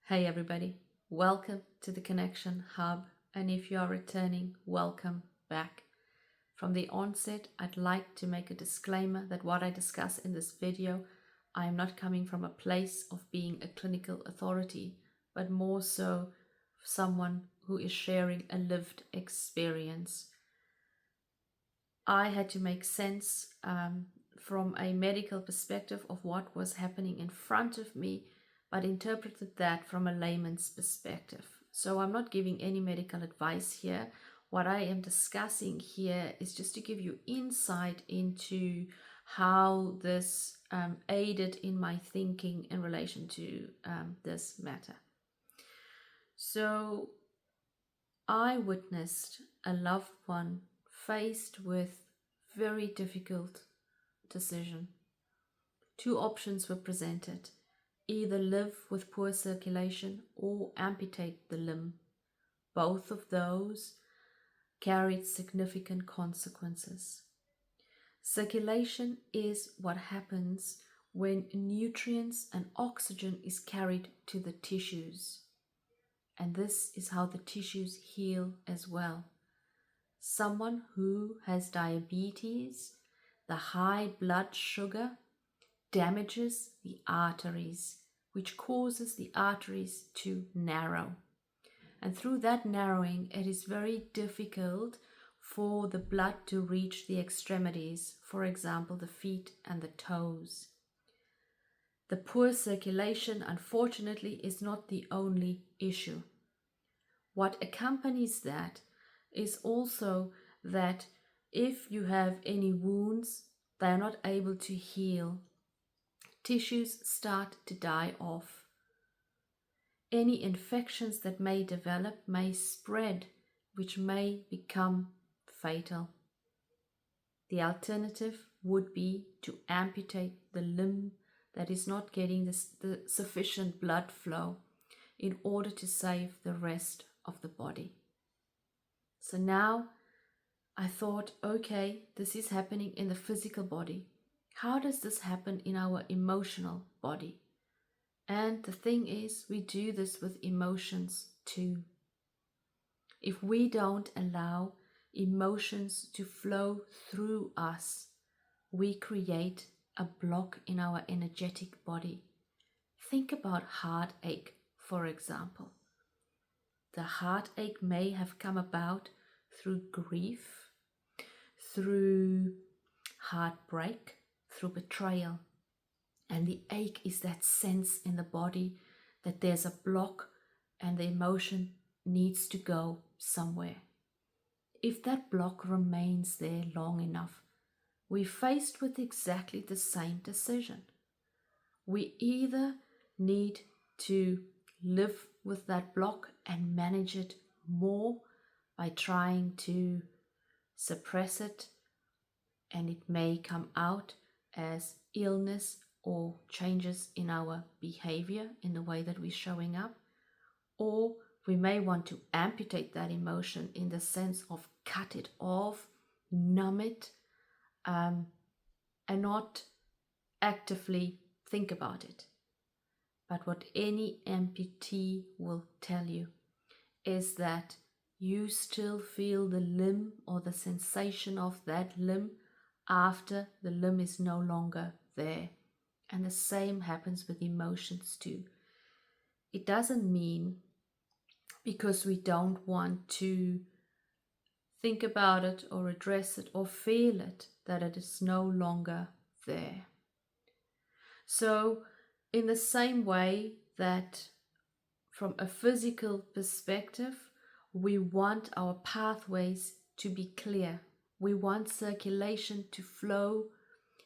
Hey everybody, welcome to the Connection Hub, and if you are returning, welcome back. From the onset, I'd like to make a disclaimer that what I discuss in this video, I am not coming from a place of being a clinical authority, but more so someone who is sharing a lived experience. I had to make sense from a medical perspective of what was happening in front of me, but interpreted that from a layman's perspective. So I'm not giving any medical advice here. What I am discussing here is just to give you insight into how this aided in my thinking in relation to this matter. So I witnessed a loved one faced with very difficult decision. Two options were presented: either live with poor circulation or amputate the limb. Both of those carried significant consequences. Circulation is what happens when nutrients and oxygen is carried to the tissues. And this is how the tissues heal as well. Someone who has diabetes, the high blood sugar damages the arteries, which causes the arteries to narrow. And through that narrowing, it is very difficult for the blood to reach the extremities, for example, the feet and the toes. The poor circulation, unfortunately, is not the only issue. What accompanies that is also that if you have any wounds, they are not able to heal. Tissues start to die off. Any infections that may develop may spread, which may become fatal. The alternative would be to amputate the limb that is not getting the sufficient blood flow in order to save the rest of the body. So now I thought, okay, this is happening in the physical body. How does this happen in our emotional body? And the thing is, we do this with emotions too. If we don't allow emotions to flow through us, we create a block in our energetic body. Think about heartache, for example. The heartache may have come about through grief, through heartbreak, through betrayal. And the ache is that sense in the body that there's a block and the emotion needs to go somewhere. If that block remains there long enough, we're faced with exactly the same decision. We either need to live with that block and manage it more by trying to suppress it, and it may come out as illness or changes in our behavior, in the way that we're showing up, or we may want to amputate that emotion in the sense of cut it off, numb it, and not actively think about it. But what any amputee will tell you is that you still feel the limb or the sensation of that limb after the limb is no longer there. And the same happens with emotions too. It doesn't mean because we don't want to think about it or address it or feel it that it is no longer there. So in the same way that from a physical perspective, we want our pathways to be clear. We want circulation to flow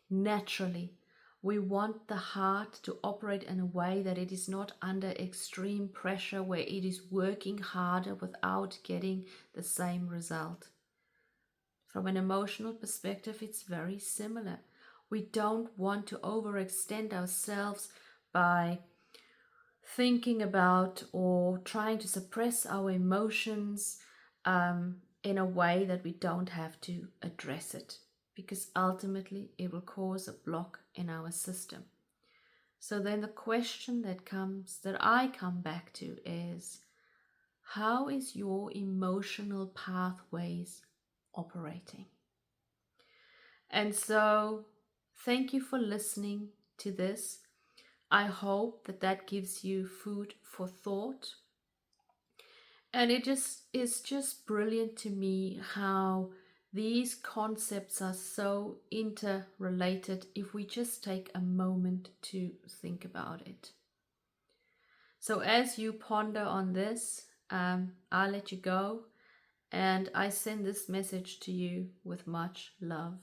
naturally. We want the heart to operate in a way that it is not under extreme pressure, where it is working harder without getting the same result. From an emotional perspective, it's very similar. We don't want to overextend ourselves by thinking about or trying to suppress our emotions in a way that we don't have to address it, because ultimately it will cause a block in our system. So then the question that I come back to is, how is your emotional pathways operating? And so thank you for listening to this. I hope that gives you food for thought. And it just is just brilliant to me how these concepts are so interrelated if we just take a moment to think about it. So as you ponder on this, I'll let you go, and I send this message to you with much love.